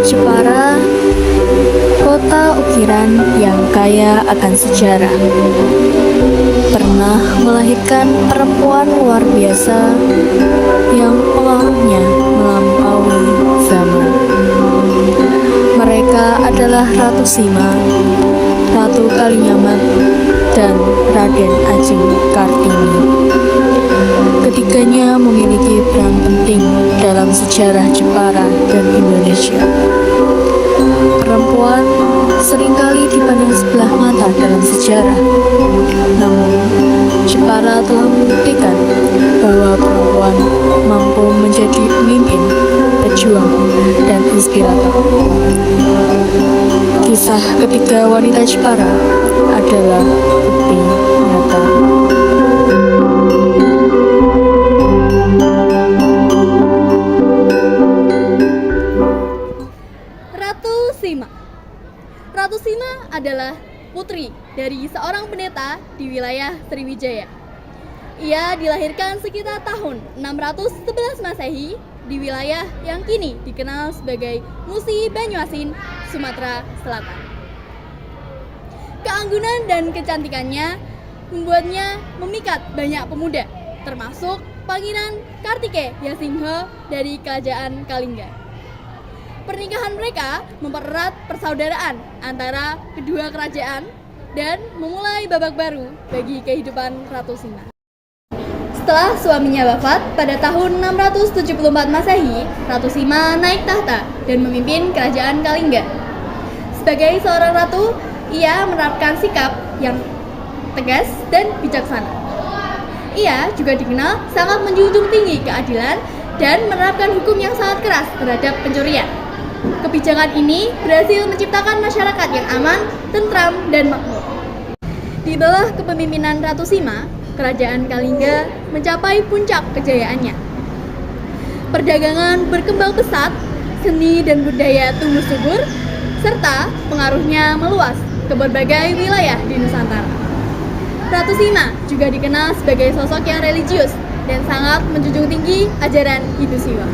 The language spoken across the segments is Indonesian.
Jepara, kota ukiran yang kaya akan sejarah, pernah melahirkan perempuan luar biasa yang pengaruhnya melampaui zaman. Mereka adalah Ratu Sima, Ratu Kalinyamat, dan Raden Ajeng Kartini. Ketiganya memiliki peran penting dalam sejarah Jepara dan Indonesia. Perempuan seringkali dipandang sebelah mata dalam sejarah, namun Jepara telah membuktikan bahwa perempuan mampu menjadi pemimpin, pejuang, dan inspirator. Kisah ketiga wanita Jepara adalah bukti nyata. Ratu Sima adalah putri dari seorang pendeta di wilayah Sriwijaya. Ia dilahirkan sekitar tahun 611 Masehi di wilayah yang kini dikenal sebagai Musi Banyuasin, Sumatera Selatan. Keanggunan dan kecantikannya membuatnya memikat banyak pemuda, termasuk Pangeran Kartike Yasingho dari Kerajaan Kalingga. Pernikahan mereka mempererat persaudaraan antara kedua kerajaan dan memulai babak baru bagi kehidupan Ratu Sima. Setelah suaminya wafat pada tahun 674 Masehi, Ratu Sima naik tahta dan memimpin kerajaan Kalingga. Sebagai seorang ratu, ia menerapkan sikap yang tegas dan bijaksana. Ia juga dikenal sangat menjunjung tinggi keadilan dan menerapkan hukum yang sangat keras terhadap pencurian. Kebijakan ini berhasil menciptakan masyarakat yang aman, tentram, dan makmur. Di bawah kepemimpinan Ratu Sima, kerajaan Kalingga mencapai puncak kejayaannya. Perdagangan berkembang pesat, seni dan budaya tumbuh subur, serta pengaruhnya meluas ke berbagai wilayah di Nusantara. Ratu Sima juga dikenal sebagai sosok yang religius dan sangat menjunjung tinggi ajaran Hindu Siwa.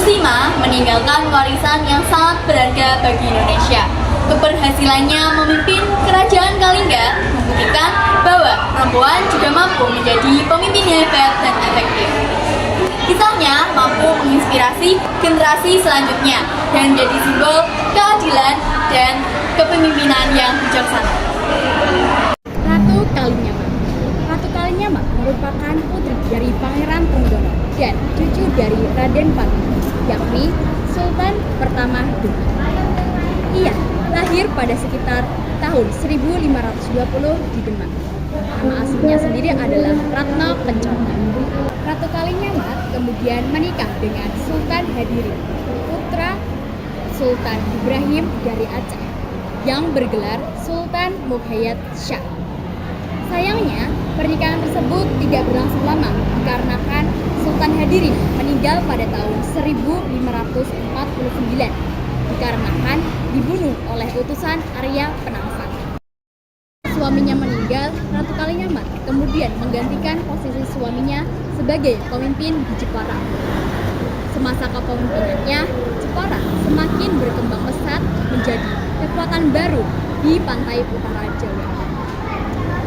Sima meninggalkan warisan yang sangat berharga bagi Indonesia. Keberhasilannya memimpin kerajaan Kalingga membuktikan bahwa perempuan juga mampu menjadi pemimpin hebat dan efektif. Kisahnya mampu menginspirasi generasi selanjutnya dan menjadi simbol keadilan dan kepemimpinan yang bijaksana. Ratu Kalinyamat. Ratu Kalinyamat merupakan putri dari Pangeran Trenggono dan cucu dari Raden Pati, yakni Sultan pertama Demak. Ia lahir pada sekitar tahun 1520 di Demak. Nama aslinya sendiri adalah Ratna Kencana. Ratu Kalinyamat kemudian menikah dengan Sultan Hadiri, putra Sultan Ibrahim dari Aceh, yang bergelar Sultan Muqayyad Shah. Sayangnya, pernikahan tersebut tidak berlangsung lama dikarenakan Sultan Hadirin meninggal pada tahun 1549 dikarenakan dibunuh oleh utusan Arya Penangsang. Suaminya meninggal, Ratu Kalinyamat kemudian menggantikan posisi suaminya sebagai pemimpin di Jepara. Semasa kepemimpinannya, Jepara semakin berkembang pesat menjadi kekuatan baru di pantai utara Jawa.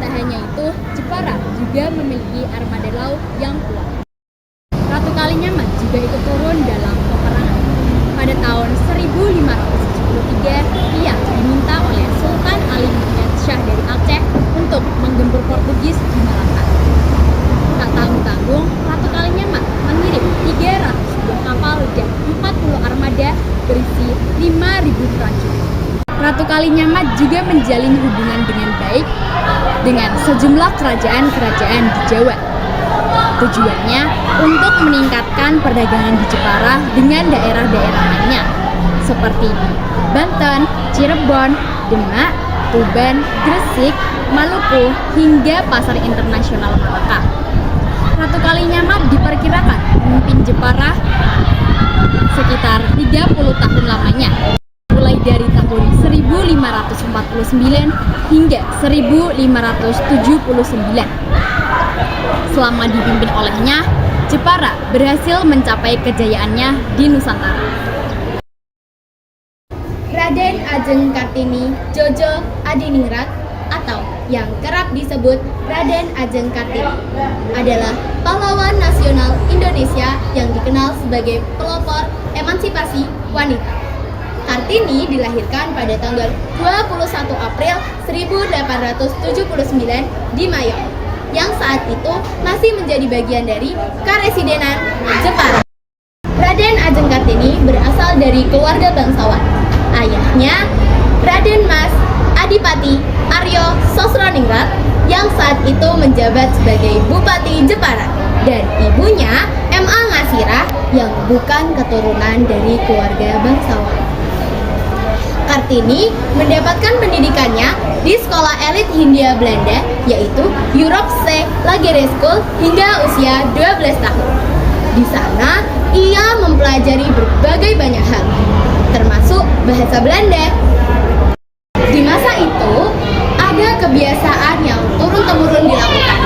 Tak hanya itu, Jepara juga memiliki armada laut yang kuat. Ratu Kalinyamat juga ikut turun dalam peperangan. Pada tahun 1573, ia diminta oleh Sultan Ali Muhammad Shah dari Aceh untuk menggempur Portugis di Malaka. Tak tanggung-tanggung, Ratu Kalinyamat mengirim 300 buah kapal dan 40 armada berisi 5.000 prajurit. Ratu Kalinyamat juga menjalin hubungan dengan baik dengan sejumlah kerajaan-kerajaan di Jawa. Tujuannya untuk meningkatkan perdagangan di Jepara dengan daerah-daerah lainnya, seperti Banten, Cirebon, Demak, Tuban, Gresik, Maluku, hingga pasar internasional Malaka. Ratu Kalinyamat diperkirakan memimpin Jepara sekitar 30 tahun lamanya, mulai dari tahun 1549 hingga 1579. Selama dipimpin olehnya, Jepara berhasil mencapai kejayaannya di Nusantara. Raden Ajeng Kartini Jojo Adiningrat atau yang kerap disebut Raden Ajeng Kartini adalah pahlawan nasional Indonesia yang dikenal sebagai pelopor emansipasi wanita. Kartini dilahirkan pada tanggal 21 April 1879 di Mayong, yang saat itu masih menjadi bagian dari Karesidenan Jepara. Raden Ajeng Kartini berasal dari keluarga bangsawan. Ayahnya Raden Mas Adipati Aryo Sosroningrat yang saat itu menjabat sebagai Bupati Jepara, dan ibunya M.A. Ngasirah yang bukan keturunan dari keluarga bangsawan. Kartini mendapatkan pendidikannya di sekolah elit Hindia Belanda, yaitu Europese Lagere School hingga usia 12 tahun. Di sana, ia mempelajari berbagai banyak hal, termasuk bahasa Belanda. Di masa itu, ada kebiasaan yang turun-temurun dilakukan,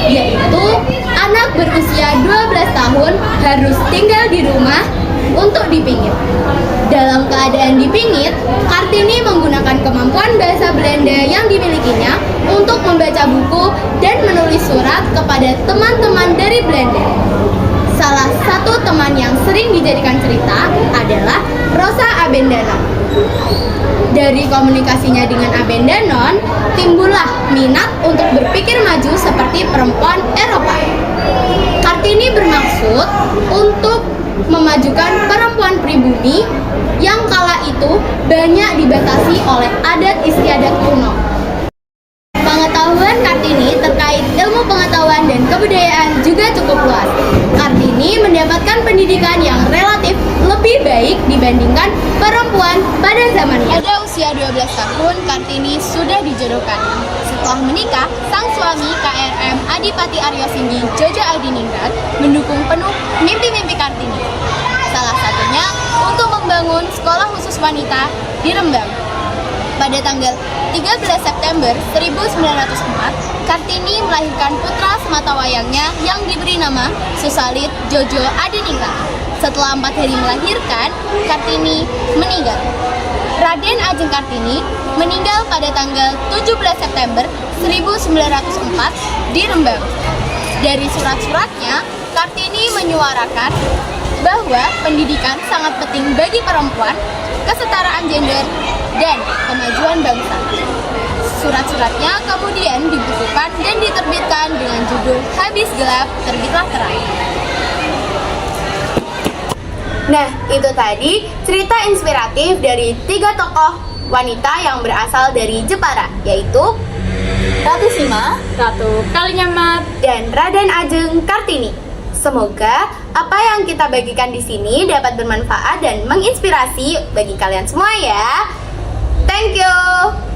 yaitu anak berusia 12 tahun harus tinggal di rumah untuk dipingit. Dalam keadaan dipingit, Kartini menggunakan kemampuan bahasa Belanda yang dimilikinya untuk membaca buku dan menulis surat kepada teman-teman dari Belanda. Salah satu teman yang sering dijadikan cerita adalah Rosa Abendanon. Dari komunikasinya dengan Abendanon, timbullah minat untuk berpikir maju seperti perempuan Eropa. Kartini bermaksud untuk memajukan perempuan pribumi yang kala itu banyak dibatasi oleh adat istiadat kuno. Pengetahuan Kartini terkait ilmu pengetahuan dan kebudayaan juga cukup luas. Kartini mendapatkan pendidikan yang relatif lebih baik dibandingkan perempuan pada zamannya. Pada usia 12 tahun, Kartini sudah dijodohkan. Setelah menikah, sang suami KRM Adipati Aryo Singgi Jojo Adiningrat mendukung penuh mimpi-mimpi Kartini. Salah satunya untuk membangun sekolah khusus wanita di Rembang. Pada tanggal 13 September 1904, Kartini melahirkan putra sematawayangnya yang diberi nama Susalit Jojo Adiningrat. Setelah 4 hari melahirkan, Kartini meninggal. Raden Ajeng Kartini meninggal pada tanggal 17 September 1904 di Rembang. Dari surat-suratnya, Kartini menyuarakan bahwa pendidikan sangat penting bagi perempuan, kesetaraan gender, dan kemajuan bangsa. Surat-suratnya kemudian dibukukan dan diterbitkan dengan judul Habis Gelap Terbitlah Terang. Nah, itu tadi cerita inspiratif dari 3 tokoh wanita yang berasal dari Jepara, yaitu Ratu Sima, Ratu Kalinyamat, dan Raden Ajeng Kartini. Semoga apa yang kita bagikan di sini dapat bermanfaat dan menginspirasi bagi kalian semua ya. Thank you.